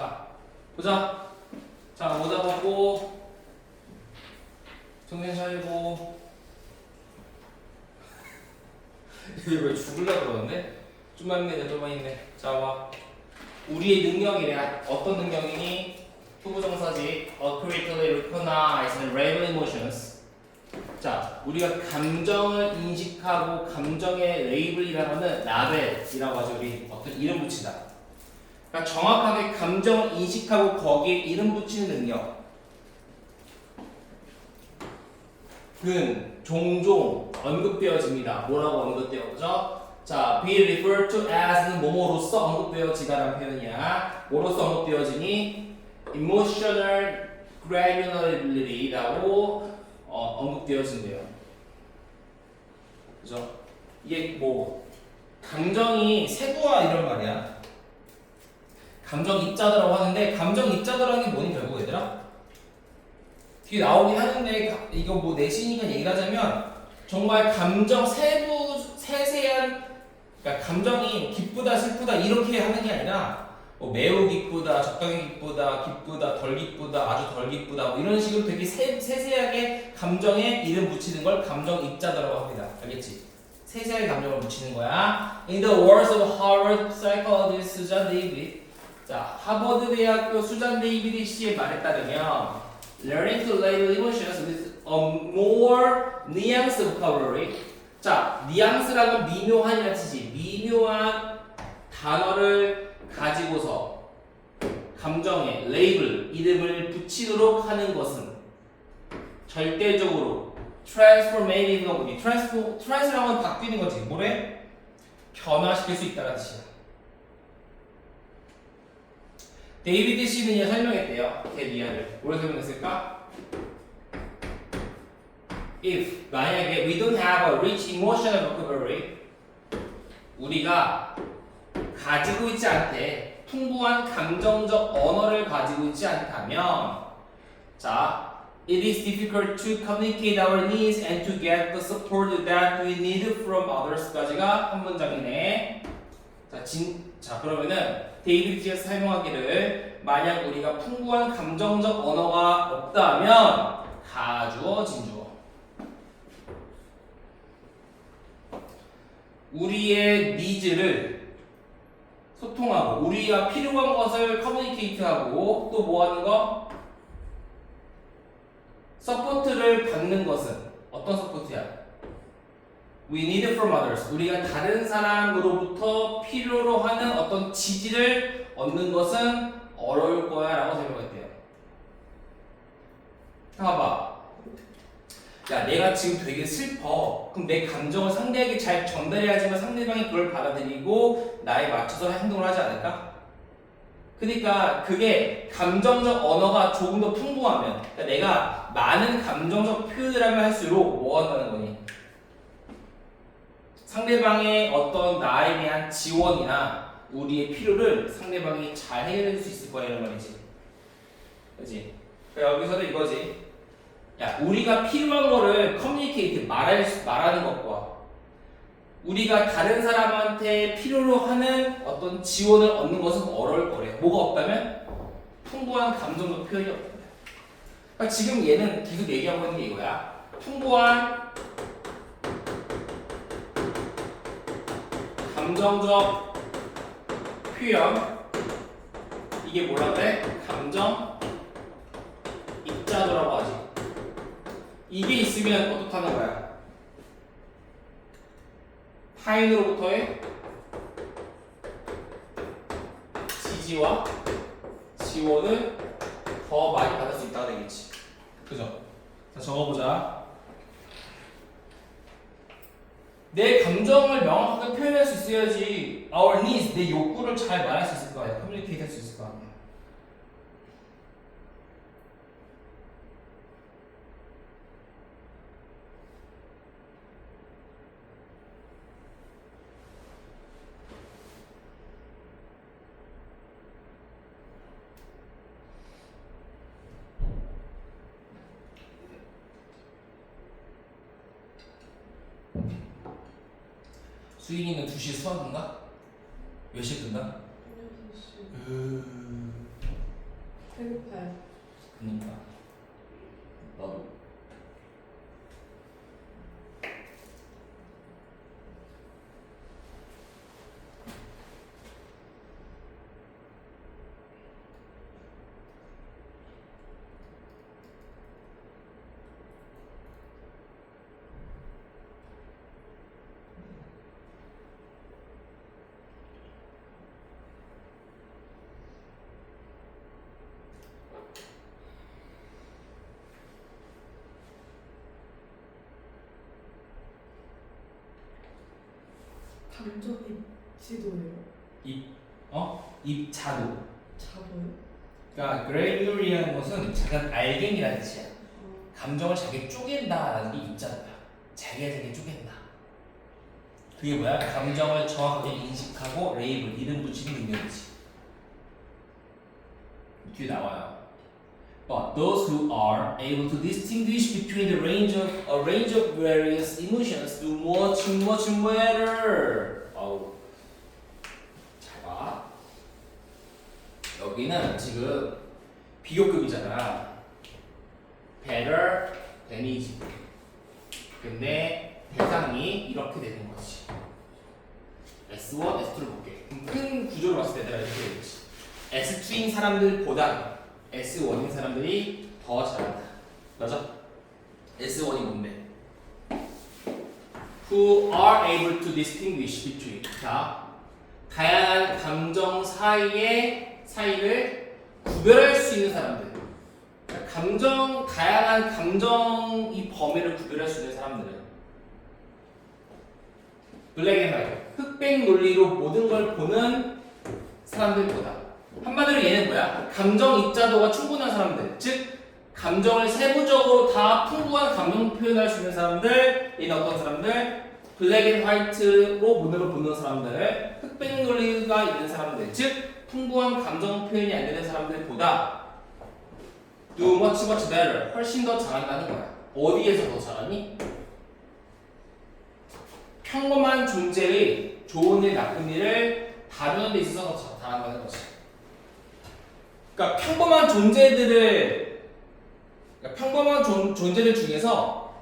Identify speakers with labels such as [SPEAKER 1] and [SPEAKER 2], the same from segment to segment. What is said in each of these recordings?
[SPEAKER 1] 자, 보자. 자, 모자 벗고 정신 차리고. 왜 죽으려고 그러는데? 좀만 있네, 좀만 있네. 자, 와. 우리의 능력이래. 어떤 능력이니? 후보정사지. accurately recognize and label emotions. 자, 우리가 감정을 인식하고 감정의 레이블이라고 하는 라벨이라고 하죠. 우리 어떤 이름 붙이다. 그러니까 정확하게 감정을 인식하고 거기에 이름 붙이는 능력. 는 종종 언급되어집니다. 뭐라고 언급되어져? 자, be referred to as 뭐뭐로서 언급되어지다라는 표현이야. 뭐로서 언급되어지니? emotional granular이라고 언급되어진대요. 그죠? 이게 뭐 감정이 세부화 이런 말이야. 감정 입자다라고 하는데 감정 입자다라는 게 뭐니 결국 얘들아? 뒤에 나오긴 하는데 이거 뭐 내신이니까 얘기를 하자면 정말 감정 세세한 그러니까 감정이 기쁘다 슬프다 이렇게 하는 게 아니라 뭐 매우 기쁘다 적당히 기쁘다 기쁘다 덜 기쁘다 아주 덜 기쁘다 뭐 이런 식으로 되게 세세하게 감정에 이름 붙이는 걸 감정 입자다라고 합니다. 알겠지? 세세하게 감정을 붙이는 거야. In the words of Harvard psychologist Susan David. 자, 하버드 대학교 수잔 데이비드 씨의 말에 따르면 learning to label emotions with a more nuanced vocabulary. 자, 뉘앙스라는 미묘한이라는 뜻이지. 미묘한 단어를 가지고서 감정에 레이블, 이름을 붙이도록 하는 것은 절대적으로 transformative가 뭐니? trans라고 하면 바뀌는 거지. 뭐래? 변화시킬 수 있다는 뜻이야. 데이비드 씨는 설명했대요. 데비아를. 뭐라고 설명했을까? If 만약에 we don't have a rich emotional vocabulary, 우리가 가지고 있지 않대. 풍부한 감정적 언어를 가지고 있지 않다면, 자, it is difficult to communicate our needs and to get the support that we need from others까지가 한 문장이네. 자, 그러면은 데이비드 씨가 설명하기를 만약 우리가 풍부한 감정적 언어가 없다면 가주어 진주어 우리의 니즈를 소통하고 우리가 필요한 것을 커뮤니케이트하고 또 뭐 하는 거? 서포트를 받는 것은 어떤 서포트야? We need from others. 우리가 다른 사람으로부터 필요로 하는 어떤 지지를 얻는 것은 어려울 거야 라고 설명했대요. 봐봐. 야, 내가 지금 되게 슬퍼. 그럼 내 감정을 상대에게 잘 전달해야지만 상대방이 그걸 받아들이고 나에 맞춰서 행동을 하지 않을까? 그러니까 그게 감정적 언어가 조금 더 풍부하면 그러니까 내가 많은 감정적 표현을 하면 할수록 뭐 한다는 거니? 상대방의 어떤 나에 대한 지원이나 우리의 필요를 상대방이 잘 해결해 줄 수 있을 거야 이런 말이지. 그렇지? 그러니까 여기서도 이거지. 야, 우리가 필요한 거를 커뮤니케이트 말하는 것과 우리가 다른 사람한테 필요로 하는 어떤 지원을 얻는 것은 어려울 거래. 뭐가 없다면 풍부한 감정적 표현이 없다. 그러니까 지금 얘는 계속 얘기하고 있는 게 이거야. 풍부한 감정적 표현 이게 뭐라 그래? 감정 입자도라고 하지. 이게 있으면 어떻다는 거야? 타인으로부터의 지지와 지원을 더 많이 받을 수 있다고 되겠지. 그죠? 자, 적어보자. 내 감정을 명확하게 표현할 수 있어야지 our needs, 내 욕구를 잘 말할 수 있을 거 아니야. 커뮤니케이트 할 수 있을 거 아니야. 수인이는 2시에 수학인가? 몇 시에 끝나?
[SPEAKER 2] 6시. 감정 입지도예요.
[SPEAKER 1] 입자도.
[SPEAKER 2] 자도요?
[SPEAKER 1] 그러니까 granular이라는 것은 작은 알갱이라는 뜻이야. 감정을 잘게 쪼갠다라는 게 입자도야. 잘게 쪼갠다. 그게 뭐야? 감정을 정확하게 인식하고 레이블, 이름 붙이는 능력이지. 뒤에 나와요. But those who are able to distinguish between the a range of various emotions do much better. 어우, 잘 봐. 여기는 지금 비교급이잖아. better than이지. 근데 대상이 이렇게 되는 거지. S1, S2를 볼게. 큰 구조를 봤을 때 내가 이렇게 되겠지. S2인 사람들보다 S1인 사람들이 더 잘한다. 맞아? S1이 뭔데? Who are able to distinguish between. 자, 다양한 감정 사이를 구별할 수 있는 사람들. 다양한 감정 이 범위를 구별할 수 있는 사람들은 블랙 앤 화이트, 흑백 논리로 모든 걸 보는 사람들보다. 한마디로 얘는 뭐야? 감정 입자도가 충분한 사람들, 즉 감정을 세부적으로 다 풍부한 감정 표현할 수 있는 사람들. 얘는 어떤 사람들? 블랙 앤 화이트로 문으로 보는 사람들, 흑백 논리가 있는 사람들, 즉 풍부한 감정 표현이 안 되는 사람들보다 do much better, 훨씬 더 잘한다는 거야. 어디에서 더 잘하니? 평범한 존재의 좋은 일, 나쁜 일을 다루는 데 있어서 더 잘한다는 거지. 그러니까 평범한 존재들 중에서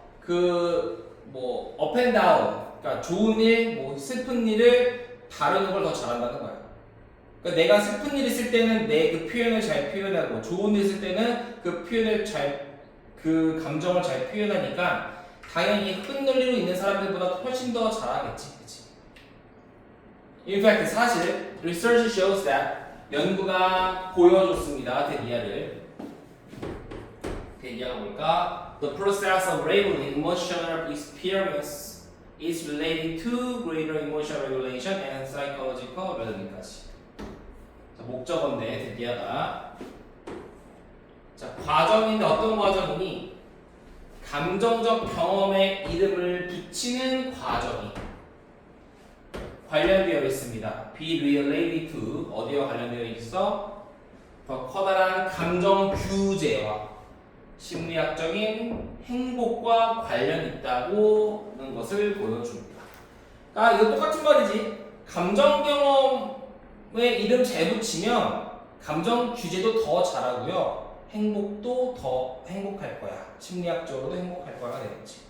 [SPEAKER 1] 업 앤 다운, 그러니까 좋은 일, 슬픈 일을 다루는 걸 더 잘한다는 거야. 그러니까 내가 슬픈 일 있을 때는 내 그 표현을 잘 표현하고, 좋은 일 있을 때는 그 감정을 잘 표현하니까 당연히 흑백 논리로 있는 사람들보다 훨씬 더 잘하겠지, 그치? In fact, 사실 research shows that 연구가 보여줬습니다. 데니아가 뭘까? The process of labeling emotional experience is related to greater emotional regulation and psychological well-being까지. 자, 목적어인데 데니아가 과정인데 어떤 과정이니? 감정적 경험에 이름을 붙이는 과정이 관련되어 있습니다. be related to 어디와 관련되어 있어? 더 커다란 감정 규제와 심리학적인 행복과 관련이 있다고는 것을 보여줍니다. 그러니까 이거 똑같은 말이지. 감정 경험에 이름 잘 붙이면 감정 규제도 더 잘하고요. 행복도 더 행복할 거야. 심리학적으로도 행복할 거야가 되겠지.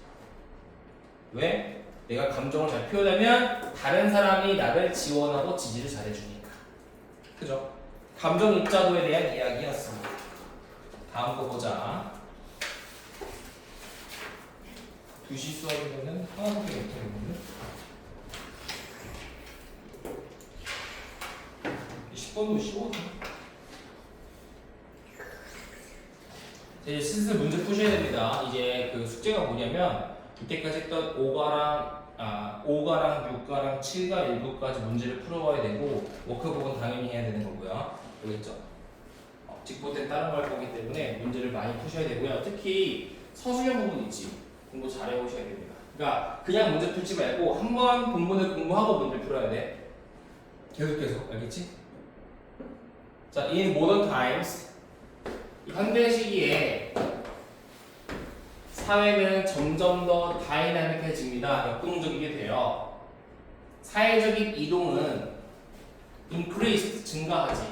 [SPEAKER 1] 왜? 내가 감정을 잘 표현하면 다른 사람이 나를 지원하고 지지를 잘해주니까. 그죠? 감정 입자도에 대한 이야기였습니다. 다음 거 보자. 2시 수업이면은 하나밖에 못하겠는데? 10번도 15분. 이제 슬슬 문제 푸셔야 됩니다. 이제 그 숙제가 뭐냐면 이때까지 했던 5가랑 6가랑 7가 7까지 문제를 풀어봐야 되고 워크북은 당연히 해야 되는 거고요. 알겠죠? 직보된 다른 걸 거기 때문에 문제를 많이 푸셔야 되고요. 특히 서술형 부분 있지. 공부 잘 해오셔야 됩니다. 그러니까 그냥 문제 풀지 말고 한번 본문을 공부하고 문제 풀어야 돼. 계속 알겠지? 자, in modern times 현대 시기에 사회는 점점 더 다이나믹해집니다. 역동적이게 돼요. 사회적인 이동은 increased, 증가하지.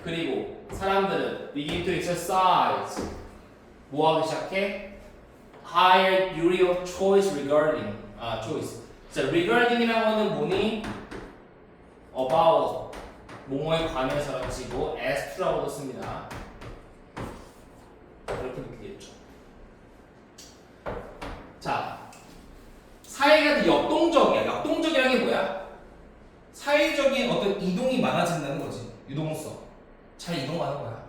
[SPEAKER 1] 그리고 사람들은 begin to exercise, 뭐 하기 시작해? higher degree of choice regarding, choice. 자, regarding이라고 하는 뭐니? about, 뭐뭐에 관해서라고 치고 as to라고도 씁니다. 이렇게 느끼겠죠. 자, 사회가 역동적이야. 역동적이라는 게 뭐야? 사회적인 어떤 이동이 많아진다는 거지. 유동성. 잘 이동하는 거야.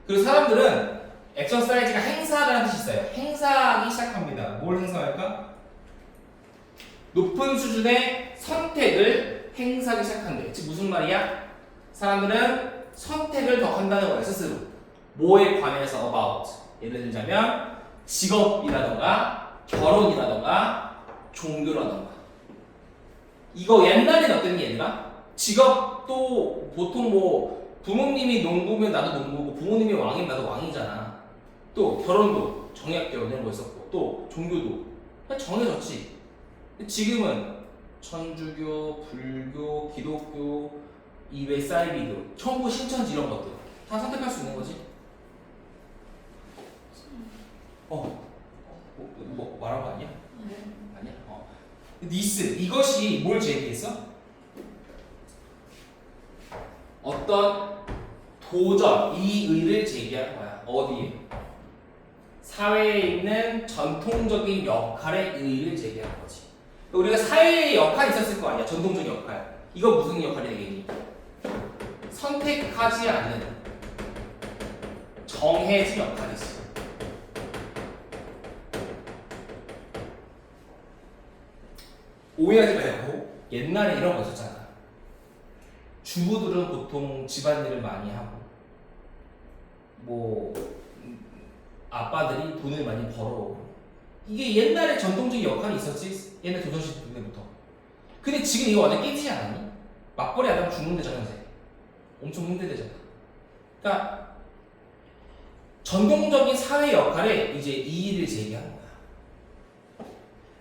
[SPEAKER 1] 그리고 사람들은 엑서사이즈가 행사라는 뜻이 있어요. 행사하기 시작합니다. 뭘 행사할까? 높은 수준의 선택을 행사하기 시작한대. 즉 무슨 말이야? 사람들은 선택을 더 한다는 거야 스스로. 뭐에 관해서 about. 예를 들자면 직업이라던가 결혼이라던가 종교라던가. 이거 옛날에는 어땠니 얘들아? 직업도 보통 뭐 부모님이 농부면 나도 농부고 부모님이 왕이면 나도 왕이잖아. 또 결혼도 정약 결혼 이런 거 있었고 또 종교도 그냥 정해졌지. 근데 지금은 천주교, 불교, 기독교, 이외 사이비교, 천부 신천지 이런 것들 다 선택할 수 있는 거지. 뭐 말한 거 아니야?
[SPEAKER 2] 네.
[SPEAKER 1] 아니야. 니스 이것이 뭘 제기했어? 어떤 도전 이의를 제기한 거야. 어디에? 사회에 있는 전통적인 역할의 의의를 제기한 거지. 우리가 사회의 역할이 있었을 거 아니야. 전통적인 역할. 이거 무슨 역할이 되겠니? 선택하지 않는 정해진 역할이지. 오해하지 말고 옛날에 이런 거 있었잖아. 주부들은 보통 집안일을 많이 하고 뭐 아빠들이 돈을 많이 벌어오고 이게 옛날에 전통적인 역할이 있었지. 옛날 조선시대 때부터. 근데 지금 이거 완전 깨지지 않았니? 맞벌이 하다가 죽는데잖아 현재. 엄청 힘들대잖아. 그러니까 전통적인 사회 역할에 이제 이의를 제기하는 거야.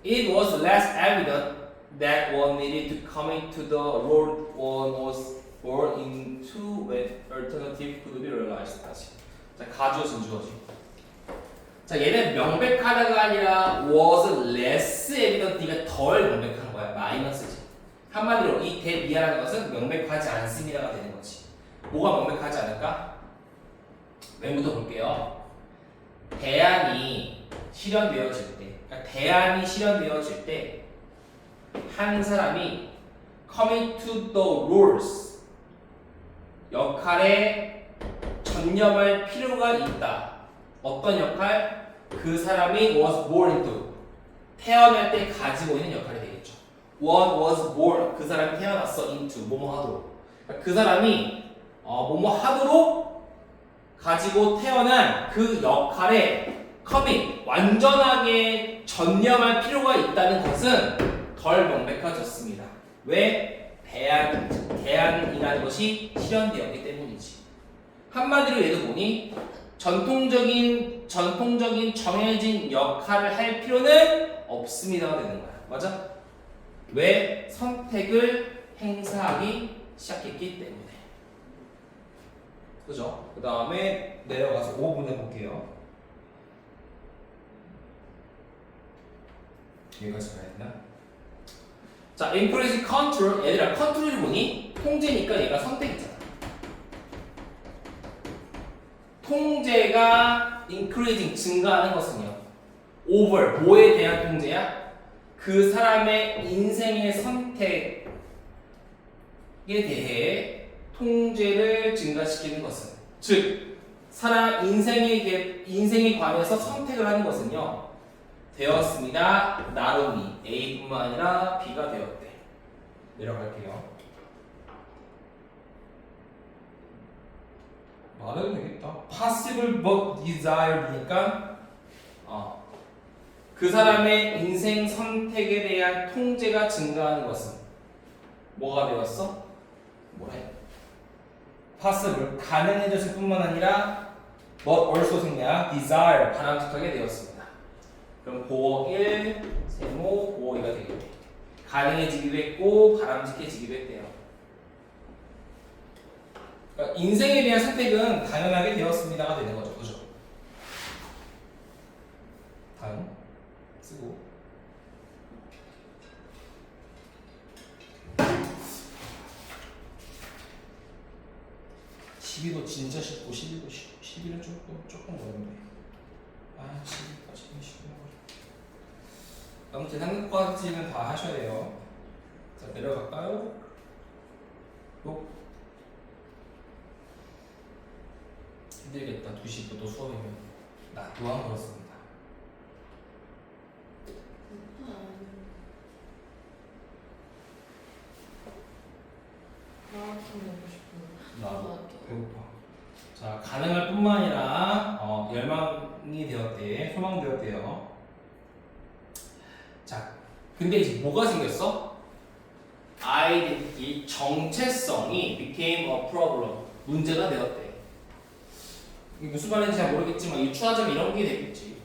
[SPEAKER 1] It was less evident that one needed to commit to the role one was born into when alternative could be realized. 다시. 자, 가주어진 주어지. 자, 얘는 명백하다가 아니라 was less evident가 덜 명백한 거야. 마이너스지. 한마디로 이 대미하라는 것은 명백하지 않습니다가 되는 거지. 뭐가 명백하지 않을까? 왼부터 볼게요. 대안이 실현되어질 때, 그러니까 대안이 실현되어질 때 한 사람이 commit to the roles 역할에 전념할 필요가 있다. 어떤 역할? 그 사람이 was born into 태어날 때 가지고 있는 역할이 되겠죠. One was born 그 사람이 태어났어 into 뭐뭐 하도록. 그러니까 그 사람이 뭐뭐 하도록 가지고 태어난 그 역할에 commit 완전하게 전념할 필요가 있다는 것은 덜 명백해졌습니다. 왜? 대안이라는 것이 실현되었기 때문이지. 한마디로 얘도 보니 전통적인 정해진 역할을 할 필요는 없습니다가 되는 거야. 맞아? 왜? 선택을 행사하기 시작했기 때문에. 그죠? 그 다음에 내려가서 5분 해볼게요. 여기까지 가야 되나? 자, increase control. 얘들아, 컨트롤을 보니 통제니까 얘가 선택이잖아. 통제가 increasing 증가하는 것은요. over 뭐에 대한 통제야? 그 사람의 인생의 선택에 대해 통제를 증가시키는 것은, 즉 사람 인생에 관해서 선택을 하는 것은요. 되었습니다. 나름이 A뿐만 아니라 B가 되었대. 내려갈게요. 말해도 되겠다. Possible but desired니까 그 사람의 인생 선택에 대한 통제가 증가하는 것은 뭐가 되었어? 뭐래? Possible 가능해졌을 뿐만 아니라 but also 생략 desire 바람직하게 되었습니다. 그럼 보어 1, 세모, 보어 2가 되겠네. 가능해지기도 했고 바람직해지기도 했대요. 그러니까 인생에 대한 선택은 당연하게 되었습니다가 되는 거죠. 그죠? 다음 쓰고 (12도) 진짜 쉽고 11도 쉽고 11은 조금 어렵네. 12까지는 쉽네. 아무튼 한국까지는 다 하셔야 돼요. 자, 내려갈까요? 힘들겠다. 2시부터 또 수업이면 나 또한 그렇습니다. 자, 가능할 뿐만 아니라 열망이 되었대, 소망되었대요. 자, 근데 이제 뭐가 생겼어? 아이덴티티 정체성이 became a problem. 문제가 되었대. 이게 무슨 말인지 잘 모르겠지만 유추하자면 이런 게 되겠지.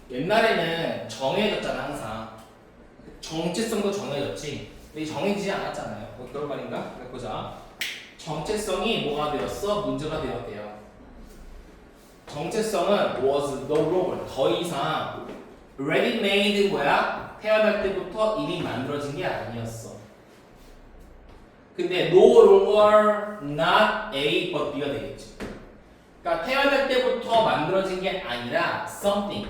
[SPEAKER 1] 옛날에는 정해졌잖아 항상. 정체성도 정해졌지. 근데 정해지지 않았잖아요. 뭐 그런 말인가? 보자. 정체성이 뭐가 되었어? 문제가 되었대요. 정체성은 was no longer 더 이상 ready made 뭐야? 태어날 때부터 이미 만들어진 게 아니었어. 근데 no longer not A but B가 되겠지. 그러니까 태어날 때부터 만들어진 게 아니라 something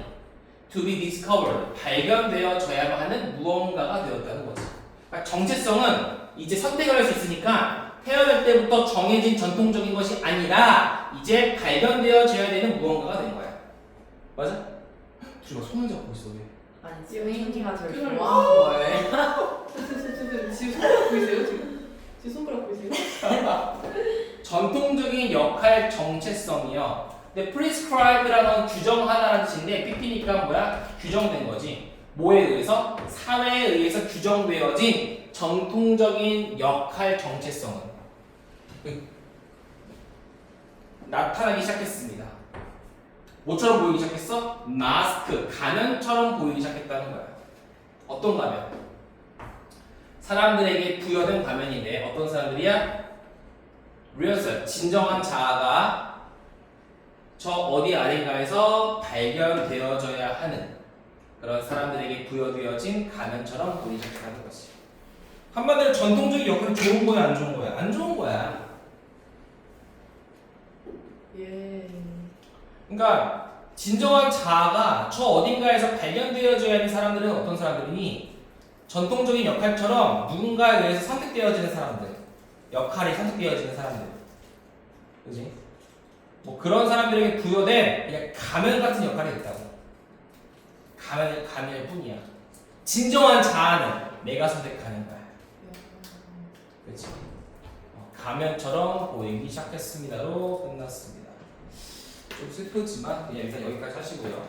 [SPEAKER 1] to be discovered 발견되어져야만 하는 무언가가 되었다는 거지. 그러니까 정체성은 이제 선택을 할 수 있으니까 태어날 때부터 정해진 전통적인 것이 아니라 이제 발견되어져야 되는 무언가가 된 거야. 맞아? 둘이 막 손을 잡고 있어 왜?
[SPEAKER 3] 아니 지훈이가 제일
[SPEAKER 2] 그걸
[SPEAKER 3] 좋아하는 거예요.
[SPEAKER 2] 지금 손가락 보이세요? 지금 손가락 보이세요?
[SPEAKER 1] 전통적인 역할 정체성이요. 근데 prescribe라는 규정하다라는 뜻인데 PP니까 뭐야? 규정된 거지. 뭐에 의해서? 사회에 의해서 규정되어진 전통적인 역할 정체성은 나타나기 시작했습니다. 뭐처럼 보이기 시작했어? 마스크, 가면처럼 보이기 시작했다는 거야. 어떤 가면? 사람들에게 부여된 가면인데 어떤 사람들이야? 리얼셀, 진정한 자아가 저 어디 아닌가에서 발견되어져야 하는 그런 사람들에게 부여되어진 가면처럼 보이기 시작하는 것이. 한마디로 전통적인 역할이 좋은 거야, 안 좋은 거야? 안 좋은 거야.
[SPEAKER 2] 예.
[SPEAKER 1] 그러니까 진정한 자아가 저 어딘가에서 발견되어져야 하는 사람들은 어떤 사람들이니? 전통적인 역할처럼 누군가에 의해서 선택되어지는 사람들, 역할이 선택되어지는 사람들, 그지? 뭐 그런 사람들에게 부여된 그냥 가면 같은 역할이 있다고. 가면일 뿐이야. 진정한 자아는 내가 선택하는 거야. 그렇지? 가면처럼 보이기 시작했습니다로 끝났습니다. 좀 슬프지만 그냥 일단 여기까지 하시고요.